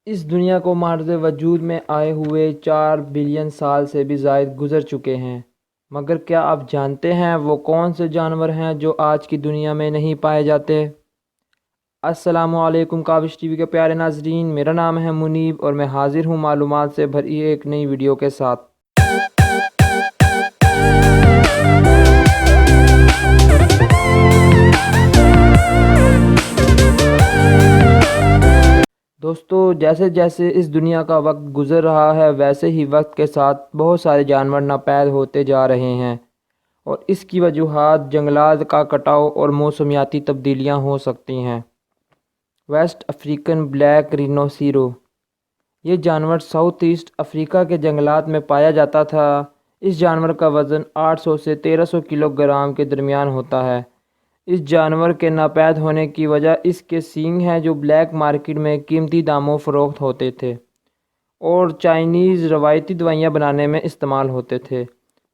اس دنیا کو ماحرز وجود میں آئے ہوئے 4 بلین سال سے بھی زائد گزر چکے ہیں، مگر کیا آپ جانتے ہیں وہ کون سے جانور ہیں جو آج کی دنیا میں نہیں پائے جاتے؟ السلام علیکم کاوش ٹی وی کے پیارے ناظرین، میرا نام ہے منیب اور میں حاضر ہوں معلومات سے بھری ایک نئی ویڈیو کے ساتھ۔ دوستو، جیسے جیسے اس دنیا کا وقت گزر رہا ہے ویسے ہی وقت کے ساتھ بہت سارے جانور ناپید ہوتے جا رہے ہیں، اور اس کی وجوہات جنگلات کا کٹاؤ اور موسمیاتی تبدیلیاں ہو سکتی ہیں۔ ویسٹ افریقن بلیک رینوسیرو، یہ جانور ساؤتھ ایسٹ افریقہ کے جنگلات میں پایا جاتا تھا۔ اس جانور کا وزن 800 سے 1300 کلو گرام کے درمیان ہوتا ہے۔ اس جانور کے ناپید ہونے کی وجہ اس کے سینگ ہیں جو بلیک مارکیٹ میں قیمتی داموں فروخت ہوتے تھے اور چائنیز روایتی دوائیاں بنانے میں استعمال ہوتے تھے۔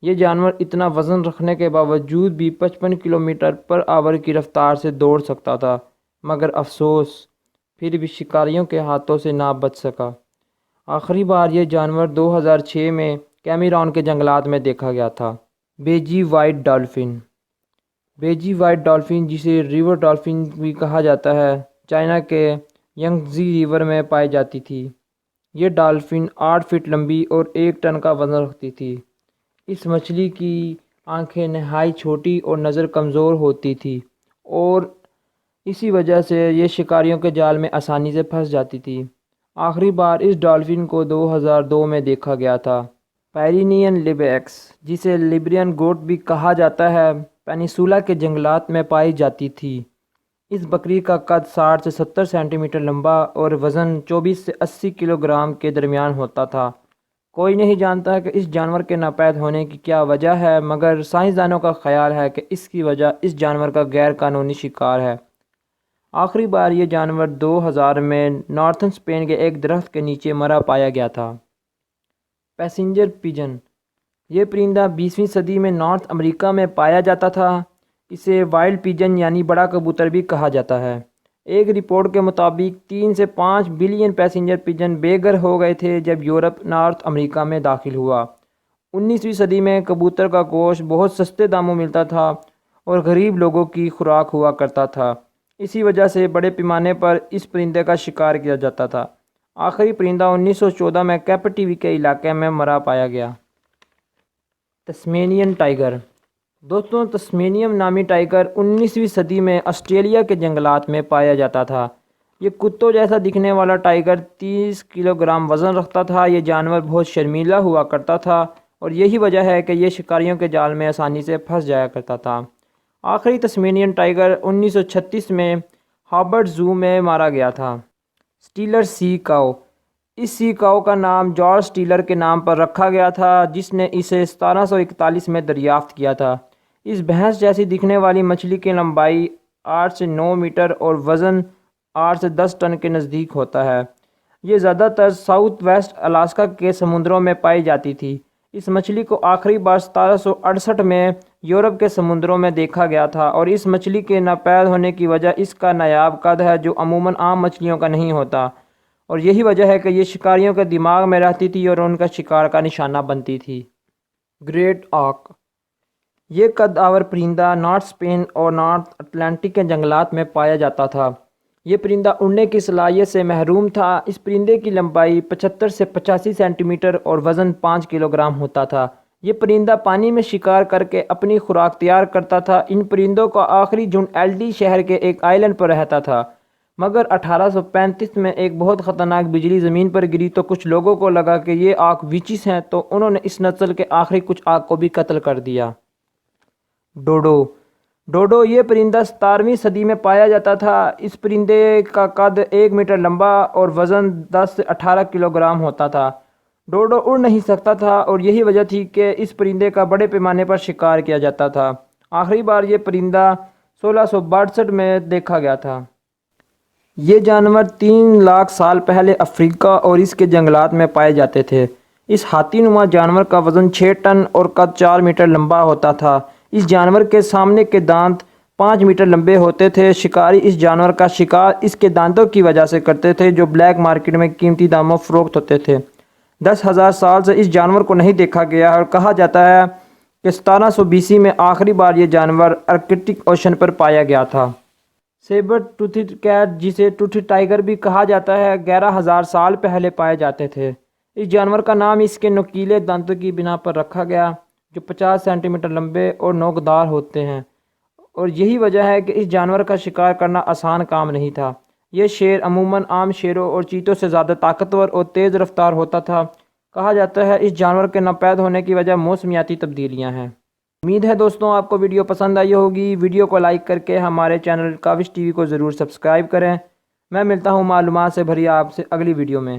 یہ جانور اتنا وزن رکھنے کے باوجود بھی 55 کلومیٹر پر آور کی رفتار سے دوڑ سکتا تھا، مگر افسوس پھر بھی شکاریوں کے ہاتھوں سے نہ بچ سکا۔ آخری بار یہ جانور 2006 میں کیمیرون کے جنگلات میں دیکھا گیا تھا۔ بیجی وائٹ ڈالفن، بیجی وائٹ ڈالفن جسے ریور ڈالفن بھی کہا جاتا ہے، چائنا کے ینگزی ریور میں پائی جاتی تھی۔ یہ ڈالفن 8 فٹ لمبی اور 1 ٹن کا وزن رکھتی تھی۔ اس مچھلی کی آنکھیں نہائی چھوٹی اور نظر کمزور ہوتی تھی، اور اسی وجہ سے یہ شکاریوں کے جال میں آسانی سے پھنس جاتی تھی۔ آخری بار اس ڈالفن کو 2002 میں دیکھا گیا تھا۔ پیرینین لیبیکس، جسے لیبرین گوٹ بھی کہا جاتا ہے، پینیسولا کے جنگلات میں پائی جاتی تھی۔ اس بکری کا قد 60 سے 70 سینٹی میٹر لمبا اور وزن 24 سے 80 کلو گرام کے درمیان ہوتا تھا۔ کوئی نہیں جانتا کہ اس جانور کے ناپید ہونے کی کیا وجہ ہے، مگر سائنسدانوں کا خیال ہے کہ اس کی وجہ اس جانور کا غیر قانونی شکار ہے۔ آخری بار یہ جانور 2000 میں نارتھن اسپین کے ایک درخت کے نیچے مرا پایا گیا تھا۔ پیسنجر پیجن، یہ پرندہ 20ویں صدی میں نارتھ امریکہ میں پایا جاتا تھا۔ اسے وائلڈ پیجن یعنی بڑا کبوتر بھی کہا جاتا ہے۔ ایک رپورٹ کے مطابق 3 سے 5 بلین پیسنجر پیجن بے گھر ہو گئے تھے جب یورپ نارتھ امریکہ میں داخل ہوا۔ 19ویں صدی میں کبوتر کا گوشت بہت سستے داموں ملتا تھا اور غریب لوگوں کی خوراک ہوا کرتا تھا، اسی وجہ سے بڑے پیمانے پر اس پرندے کا شکار کیا جاتا تھا۔ آخری پرندہ 1914 میں کیپٹیوی کے علاقے میں مرا پایا گیا۔ تسمینین ٹائیگر، دوستوں تسمینیم نامی ٹائیگر 19ویں صدی میں آسٹریلیا کے جنگلات میں پایا جاتا تھا۔ یہ کتوں جیسا دکھنے والا ٹائیگر 30 کلو گرام وزن رکھتا تھا۔ یہ جانور بہت شرمیلا ہوا کرتا تھا اور یہی وجہ ہے کہ یہ شکاریوں کے جال میں آسانی سے پھنس جایا کرتا تھا۔ آخری تسمینین ٹائیگر 1936 میں ہابرٹ زو میں مارا گیا تھا۔ سٹیلر سی کاؤ، اس سی کاؤ کا نام جارج سٹیلر کے نام پر رکھا گیا تھا جس نے اسے 1741 میں دریافت کیا تھا۔ اس بھینس جیسی دکھنے والی مچھلی کی لمبائی 8 سے 9 میٹر اور وزن 8 سے 10 ٹن کے نزدیک ہوتا ہے۔ یہ زیادہ تر ساؤتھ ویسٹ الاسکا کے سمندروں میں پائی جاتی تھی۔ اس مچھلی کو آخری بار 1768 میں یورپ کے سمندروں میں دیکھا گیا تھا، اور اس مچھلی کے ناپید ہونے کی وجہ اس کا نایاب قد ہے جو عموماً عام مچھلیوں کا نہیں ہوتا، اور یہی وجہ ہے کہ یہ شکاریوں کے دماغ میں رہتی تھی اور ان کا شکار کا نشانہ بنتی تھی۔ گریٹ آک، یہ قد آور پرندہ نارتھ اسپین اور نارتھ اٹلانٹک کے جنگلات میں پایا جاتا تھا۔ یہ پرندہ اڑنے کی صلاحیت سے محروم تھا۔ اس پرندے کی لمبائی 75 سے 85 سینٹی میٹر اور وزن 5 کلو گرام ہوتا تھا۔ یہ پرندہ پانی میں شکار کر کے اپنی خوراک تیار کرتا تھا۔ ان پرندوں کا آخری جھنڈ ایلڈی شہر کے ایک آئیلینڈ پر رہتا تھا، مگر 1835 میں ایک بہت خطرناک بجلی زمین پر گری تو کچھ لوگوں کو لگا کہ یہ آک ویچز ہیں، تو انہوں نے اس نسل کے آخری کچھ آک کو بھی قتل کر دیا۔ ڈوڈو، ڈوڈو یہ پرندہ 17ویں صدی میں پایا جاتا تھا۔ اس پرندے کا قد 1 میٹر لمبا اور وزن 10 سے 18 کلو گرام ہوتا تھا۔ ڈوڈو اڑ نہیں سکتا تھا اور یہی وجہ تھی کہ اس پرندے کا بڑے پیمانے پر شکار کیا جاتا تھا۔ آخری بار یہ پرندہ 1662 میں دیکھا گیا تھا۔ یہ جانور 3 لاکھ سال پہلے افریقہ اور اس کے جنگلات میں پائے جاتے تھے۔ اس ہاتھی نما جانور کا وزن 6 ٹن اور قد 4 میٹر لمبا ہوتا تھا۔ اس جانور کے سامنے کے دانت 5 میٹر لمبے ہوتے تھے۔ شکاری اس جانور کا شکار اس کے دانتوں کی وجہ سے کرتے تھے جو بلیک مارکیٹ میں قیمتی داموں فروخت ہوتے تھے۔ 10,000 سال سے اس جانور کو نہیں دیکھا گیا اور کہا جاتا ہے کہ 1720 میں آخری بار یہ جانور آرکٹک اوشن پر پایا گیا تھا۔ سیبر ٹوتھڈ کیٹ، جسے ٹوتھڈ ٹائیگر بھی کہا جاتا ہے، 11,000 سال پہلے پائے جاتے تھے۔ اس جانور کا نام اس کے نوکیلے دانتوں کی بنا پر رکھا گیا جو 50 سینٹی میٹر لمبے اور نوکدار ہوتے ہیں، اور یہی وجہ ہے کہ اس جانور کا شکار کرنا آسان کام نہیں تھا۔ یہ شیر عموماً عام شیروں اور چیتوں سے زیادہ طاقتور اور تیز رفتار ہوتا تھا۔ کہا جاتا ہے اس جانور کے ناپید ہونے کی وجہ موسمیاتی تبدیلیاں ہیں۔ امید ہے دوستوں آپ کو ویڈیو پسند آئی ہوگی۔ ویڈیو کو لائک کر کے ہمارے چینل کاوش ٹی وی کو ضرور سبسکرائب کریں۔ میں ملتا ہوں معلومات سے بھری آپ سے اگلی ویڈیو میں۔